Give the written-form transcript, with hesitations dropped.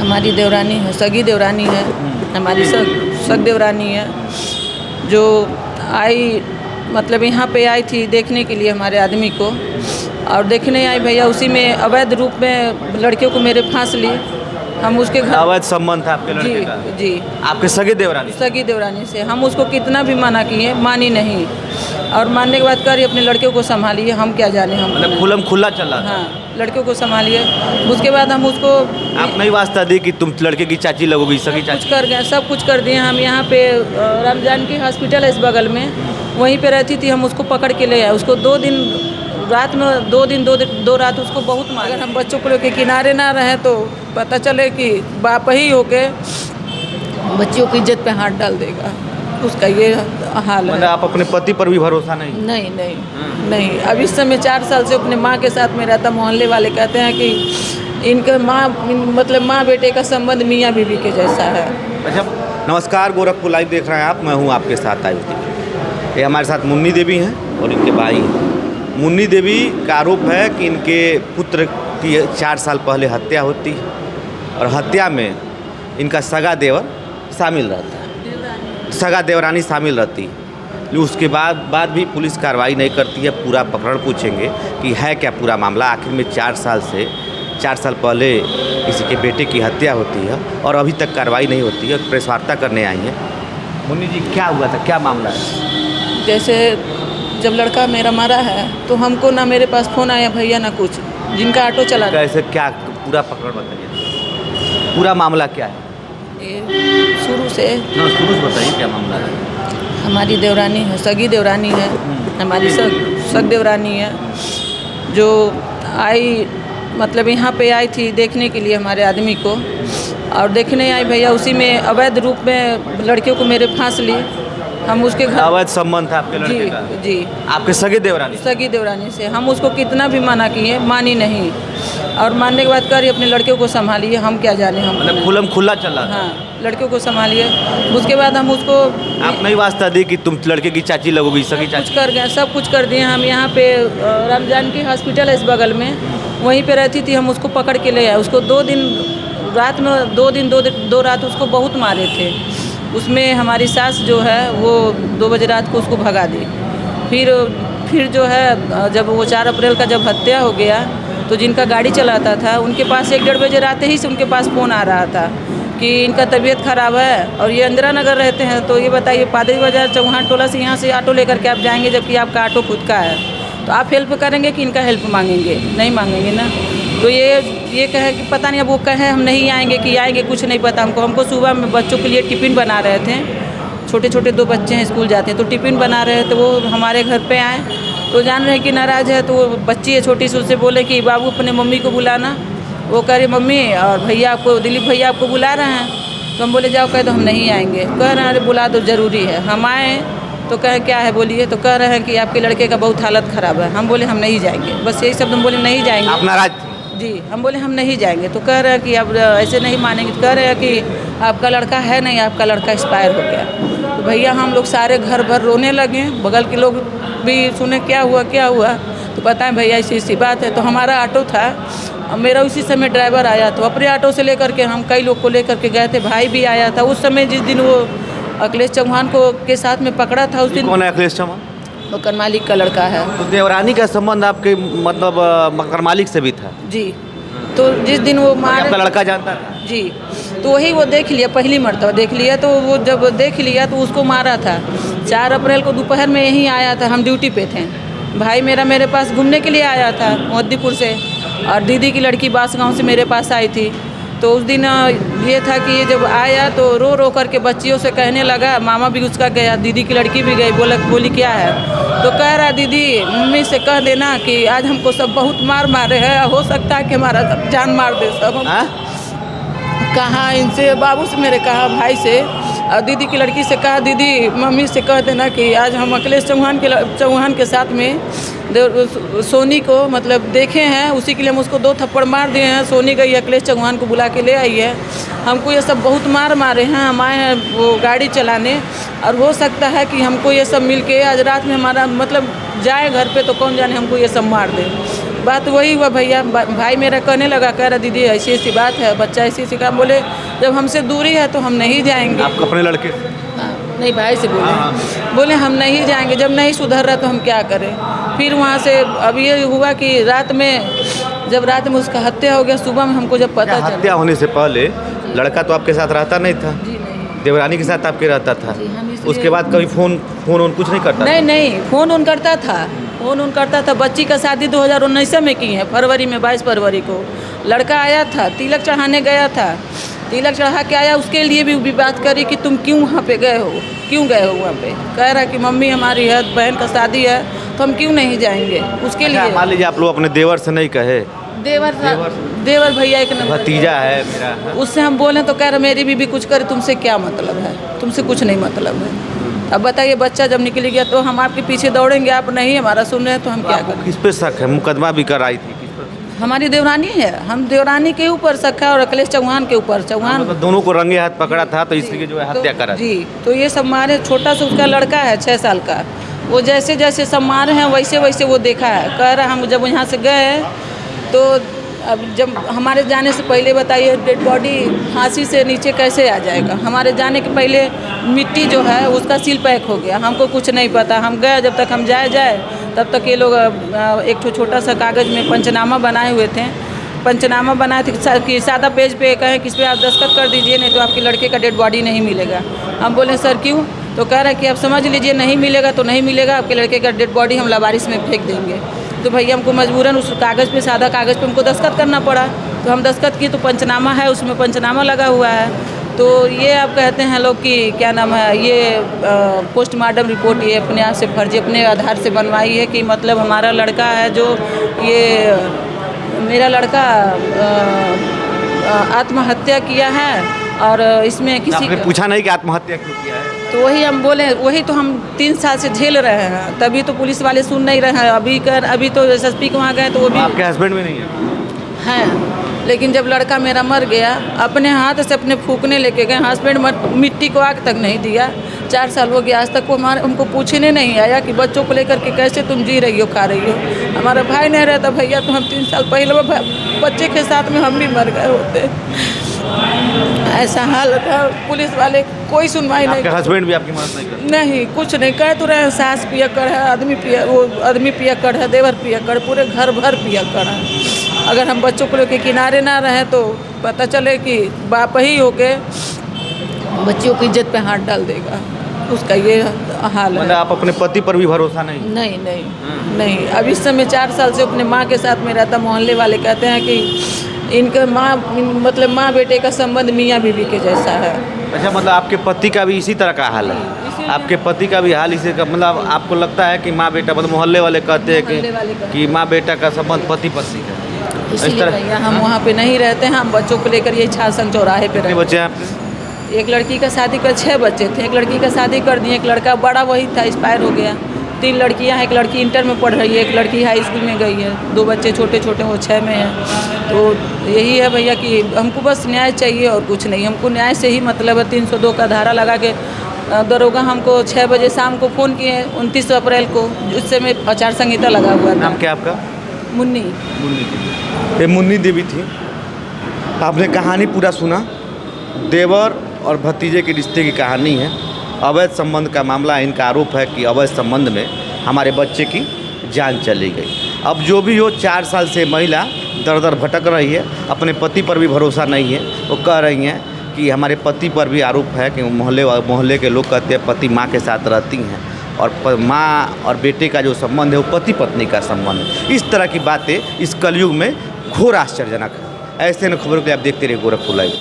हमारी देवरानी है, सगी देवरानी है, हमारी सग देवरानी है जो आई, मतलब यहाँ पे आई थी देखने के लिए हमारे आदमी को, और देखने आई भैया, उसी में अवैध रूप में लड़कियों को मेरे फांस ली। हम उसके घर अवैध संबंध था आपके लड़के का? जी आपके सगे देवरानी? सगी देवरानी से। हम उसको कितना भी मना किए, मानी नहीं, और मानने के बाद कह रही अपने लड़कियों को संभालिए। हम क्या जाने, हम मतलब खुलम खुला चल रहा था? हाँ, लड़कियों को संभालिए। उसके बाद हम उसको आप नहीं वास्ता दी कि तुम लड़के की चाची लगोगी, सगी कुछ चाची? कर गए, सब कुछ कर दिए। हम यहाँ पे रमजान की हॉस्पिटल है इस बगल में, वहीं पे रहती थी। हम उसको पकड़ के ले आए। उसको 2 दिन रात में 2 रात उसको बहुत मारा। अगर हम बच्चों को लेके किनारे ना रहें तो पता चले कि बाप ही होके बच्चियों की इज्जत पे हाथ डाल देगा। उसका ये हाल मतलब है। आप अपने पति पर भी भरोसा नहीं? नहीं नहीं नहीं। अब इस समय 4 साल से अपने माँ के साथ में रहता। मोहल्ले वाले कहते हैं कि इनके माँ, मतलब माँ बेटे का संबंध मियाँ बीवी के जैसा है। अच्छा, नमस्कार, गोरखपुर लाइव देख रहे हैं आप। मैं हूँ आपके साथ आयुष। ये हमारे साथ मुन्नी देवी हैं और इनके भाई हैं। मुन्नी देवी का आरोप है कि इनके पुत्र की 4 साल पहले हत्या होती है और हत्या में इनका सगा देवर शामिल रहता है, सगा देवरानी शामिल रहती है। उसके बाद भी पुलिस कार्रवाई नहीं करती है। पूरा प्रकरण पूछेंगे कि है क्या पूरा मामला। आखिर में 4 साल पहले किसी के बेटे की हत्या होती है और अभी तक कार्रवाई नहीं होती है। प्रेस वार्ता करने आई हैं। मुन्नी जी, क्या हुआ था, क्या मामला है? जैसे जब लड़का मेरा मरा है तो हमको ना मेरे पास फ़ोन आया भैया ना कुछ, जिनका ऑटो चला। कैसे, क्या पूरा प्रकरण बताइए, पूरा मामला क्या है? ये शुरू से बताइए क्या मामला है। हमारी देवरानी है, सगी देवरानी है, हमारी सग देवरानी है जो आई, मतलब यहाँ पे आई थी देखने के लिए हमारे आदमी को, और देखने आई भैया, उसी में अवैध रूप में लड़कियों को मेरे फांस ली। हम उसके घर अवैध संबंध था आपके लड़के का? जी आपके सगे देवरानी? सगी देवरानी से। हम उसको कितना भी मना किए, मानी नहीं, और मानने के बाद कह रही अपने लड़कियों को संभालिए। हम क्या जाने, हम मतलब खुलम खुला चल रहा था? हाँ, लड़कियों को संभालिए। उसके बाद हम उसको आप नहीं वास्ता दी कि तुम लड़के की चाची लगोगी, सगी कुछ चाची? कर गए, सब कुछ कर दिए। हम यहाँ पे रमजान की हॉस्पिटल है इस बगल में, वहीं पे रहती थी। हम उसको पकड़ के ले आए। उसको 2 दिन रात में 2 रात उसको बहुत मारे थे। उसमें हमारी सास जो है वो 2 बजे रात को उसको भगा दी। फिर जो है, जब वो 4 अप्रैल का जब हत्या हो गया तो जिनका गाड़ी चलाता था उनके पास 1-1:30 बजे रात ही से उनके पास फ़ोन आ रहा था कि इनका तबीयत ख़राब है, और ये इंदिरा नगर रहते हैं। तो ये बताइए, पादरी बाज़ार चौहान टोला से यहाँ से ऑटो लेकर के आप जाएंगे, जबकि आपका ऑटो खुद का है, तो आप हेल्प करेंगे कि इनका हेल्प मांगेंगे? नहीं मांगेंगे ना। तो ये कहे कि पता नहीं, अब वो कहे हम नहीं आएंगे कि आएंगे, कुछ नहीं पता हमको सुबह में बच्चों के लिए टिफ़िन बना रहे थे। छोटे 2 बच्चे हैं, स्कूल जाते हैं, तो टिफ़िन बना रहे थे। वो हमारे घर पे आए तो जान रहे हैं कि नाराज़ है। तो वो बच्ची है छोटी सी, उससे बोले कि बाबू अपने मम्मी को बुलाना। वो कह रही मम्मी और भैया आपको, दिलीप भैया आपको बुला रहे हैं। तो हम बोले जाओ। कहे तो हम नहीं आएंगे। कह रहे हैं अरे बुला दो, ज़रूरी है। हम आए तो कहे क्या है बोलिए। तो कह रहे हैं कि आपके लड़के का बहुत हालत ख़राब है। हम बोले हम नहीं जाएंगे, बस यही शब्द हम बोले, नहीं जाएंगे। आप नाराज थे? जी, हम बोले हम नहीं जाएंगे। तो कह रहे हैं कि अब ऐसे नहीं मानेंगे। तो कह रहे हैं कि आपका लड़का है नहीं, आपका लड़का एक्सपायर हो गया। तो भैया हम लोग सारे घर भर रोने लगे। बगल के लोग भी सुने क्या हुआ। तो पता है भैया ऐसी बात है। तो हमारा ऑटो था, मेरा उसी समय ड्राइवर आया, तो अपने ऑटो से लेकर के हम कई लोग को लेकर के गए थे। भाई भी आया था उस समय, जिस दिन वो अखिलेश चौहान को के साथ में पकड़ा था। उस दिन कौन है अखिलेश चौहान? मकान मालिक का लड़का है। तो देवरानी का संबंध आपके मतलब मकान मालिक से भी था? जी। तो जिस दिन वो आपका लड़का जानता था? जी, तो वही वो देख लिया, पहली मरतबा देख लिया। तो वो जब देख लिया तो उसको मारा था। 4 अप्रैल को दोपहर में यहीं आया था, हम ड्यूटी पे थे। भाई मेरे पास घूमने के लिए आया था मोहद्दीपुर से, और दीदी की लड़की बांसगांव से मेरे पास आई थी। तो उस दिन ये था कि जब आया तो रो करके बच्चियों से कहने लगा, मामा भी उसका गया, दीदी की लड़की भी गई। बोली क्या है? तो कह रहा दीदी मम्मी से कह देना कि आज हमको सब बहुत मारे हैं, हो सकता है कि हमारा जान मार दे सब। कहा इनसे, बाबू से मेरे कहा, भाई से, और दीदी की लड़की से कहा दीदी मम्मी से कह देना कि आज हम अखिलेश चौहान के साथ में सोनी को मतलब देखे हैं, उसी के लिए हम उसको 2 थप्पड़ मार दिए हैं। सोनी गई अखिलेश चौहान को बुला के ले आई है। हमको ये सब बहुत मारे हैं। हम आए हैं वो गाड़ी चलाने, और हो सकता है कि हमको ये सब मिल के आज रात में हमारा मतलब जाए घर पे तो कौन जाने हमको ये सब मार दे। बात वही हुआ भैया, भाई मेरा कहने लगा, कह रहा दीदी ऐसी ऐसी बात है, बच्चा ऐसी ऐसी काम। बोले जब हमसे दूरी है तो हम नहीं जाएंगे। आप अपने लड़के नहीं, भाई से बोले हम नहीं जाएंगे, जब नहीं सुधर रहा तो हम क्या करें। फिर वहाँ से अब ये हुआ कि रात में उसका हत्या हो गया। सुबह में हमको जब पता चला, हत्या होने से पहले लड़का तो आपके साथ रहता नहीं था? जी नहीं, देवरानी के साथ आपके रहता था? जी, हम इसलिए- उसके बाद कभी फोन कुछ नहीं करता? नहीं, फोन उन करता था। बच्ची का शादी 2019 में की है, फरवरी में, 22 फरवरी को। लड़का आया था, तिलक चढ़ाने गया था, तिलक चढ़ा के आया। उसके लिए भी बात करी कि तुम क्यों वहाँ पे गए हो, क्यों गए हो वहाँ पे। कह रहा कि मम्मी हमारी है, बहन का शादी है तो हम क्यों नहीं जाएंगे उसके लिए। मान लीजिए आप लोग अपने देवर से नहीं कहे? देवर भैया एक नंबर भतीजा है मेरा, उससे हम बोले तो कह रहा मेरी बीबी कुछ करे, तुमसे क्या मतलब है, तुमसे कुछ नहीं मतलब है। अब बताइए, बच्चा जब निकल गया तो हम आपके पीछे दौड़ेंगे, आप नहीं हमारा सुन रहे हैं तो हम क्या करें। किस पे शक है? मुकदमा भी कराई थी किस पर? हमारी देवरानी है, हम देवरानी के ऊपर शक है और अखिलेश चौहान के ऊपर। चौहान मतलब दोनों को रंगे हाथ पकड़ा था तो इसलिए जो है हत्या करा। जी, तो ये सब मारे। छोटा सा उसका लड़का है 6 साल का, वो जैसे जैसे सब मारे हैं वैसे वैसे वो देखा है। कह रहा हम जब यहाँ से गए तो अब जब हमारे जाने से पहले बताइए डेड बॉडी फांसी से नीचे कैसे आ जाएगा। हमारे जाने के पहले मिट्टी जो है उसका सील पैक हो गया, हमको कुछ नहीं पता। हम गए, जब तक हम जाए तब तक ये लोग एक छोटा सा कागज़ में पंचनामा बनाए हुए थे। पंचनामा बनाए थे कि सादा पेज पे कहें कि इस पर आप दस्तखत कर दीजिए, नहीं तो आपके लड़के का डेड बॉडी नहीं मिलेगा। हम बोले सर क्यों? तो कह रहा है कि आप समझ लीजिए नहीं मिलेगा तो नहीं मिलेगा, आपके लड़के का डेड बॉडी हम लावारिस में फेंक देंगे। तो भैया हमको मजबूरन उस कागज़ पे, सादा कागज़ पे हमको दस्तखत करना पड़ा। तो हम दस्तखत किए तो पंचनामा है, उसमें पंचनामा लगा हुआ है। तो ये आप कहते हैं लोग कि क्या नाम है, ये पोस्टमार्टम रिपोर्ट ये अपने आप से फर्जी अपने आधार से बनवाई है कि मतलब हमारा लड़का है जो ये मेरा लड़का आत्महत्या किया है और इसमें किसी आपने पूछा नहीं कि आत्महत्या क्यों किया है? तो वही हम बोले, वही तो हम 3 साल से झेल रहे हैं, तभी तो पुलिस वाले सुन नहीं रहे हैं। अभी तो SSP के वहाँ गए तो वो भी आपके हस्बैंड में नहीं है? हैं, लेकिन जब लड़का मेरा मर गया अपने हाथ से अपने फूकने लेके गए। हस्बैंड मिट्टी को आग तक नहीं दिया। 4 साल हो गया, आज तक वो हमको पूछने नहीं आया कि बच्चों को लेकर के कैसे तुम जी रही हो, खा रही हो। हमारा भाई नहीं रहता भैया तो हम 3 साल पहले बच्चे के साथ में हम भी मर गए होते। ऐसा हाल था, पुलिस वाले कोई सुनवाई नहीं। हस्बैंड भी आपकी मदद नहीं करते? नहीं, कुछ नहीं। कह तो रहे सास पियक्कड़ है, आदमी पियक्कड़ है, देवर पियक्कड़, पूरे घर भर पियक्कड़ है। अगर हम बच्चों को लेकर किनारे ना रहें तो पता चले कि बाप ही होके बच्चियों की इज्जत पे हाथ डाल देगा। उसका ये हाल मतलब है। आप अपने पति पर भी भरोसा नहीं? नहीं। अब इस समय 4 साल से अपने माँ के साथ में रहता। मोहल्ले वाले कहते हैं कि इनका माँ बेटे का संबंध मियाँ बीवी के जैसा है। अच्छा, मतलब आपके पति का भी इसी तरह का हाल है? आपके पति का भी हाल इसी का, मतलब आपको लगता है कि माँ बेटा, मतलब मोहल्ले वाले कहते हैं कि माँ बेटा का संबंध पति पत्नी का? इसीलिए भैया हम वहाँ पे नहीं रहते हैं। हम बच्चों को लेकर ये छासंग चौराहे पे रहते हैं। बच्चे हैं आपके? एक लड़की का शादी कर 6 बच्चे थे। एक लड़की का शादी कर दिए, एक लड़का बड़ा वही था, एक्सपायर हो गया। 3 लड़कियां हैं, एक लड़की इंटर में पढ़ रही है, एक लड़की हाई स्कूल में गई है, 2 बच्चे छोटे छोटे वो 6 में हैं। तो यही है भैया कि हमको बस न्याय चाहिए और कुछ नहीं। हमको न्याय से ही मतलब है। 302 का धारा लगा के दरोगा हमको 6 बजे शाम को फ़ोन किए 29 अप्रैल को, उससे में आचार संहिता लगा हुआ था। नाम क्या आपका? मुन्नी। ये मुन्नी देवी थी। आपने कहानी पूरा सुना। देवर और भतीजे के रिश्ते की कहानी है। अवैध संबंध का मामला है। इनका आरोप है कि अवैध संबंध में हमारे बच्चे की जान चली गई। अब जो भी हो, 4 साल से महिला दर दर भटक रही है, अपने पति पर भी भरोसा नहीं है। वो कह रही हैं कि हमारे पति पर भी आरोप है कि मोहल्ले के लोग कहते हैं पति माँ के साथ रहती हैं और माँ और बेटे का जो संबंध है वो पति पत्नी का संबंध है। इस तरह की बातें इस कलयुग में घोर आश्चर्यजनक है। ऐसे न खबरों के लिए आप देखते रहिए गोरखपुर लाइव।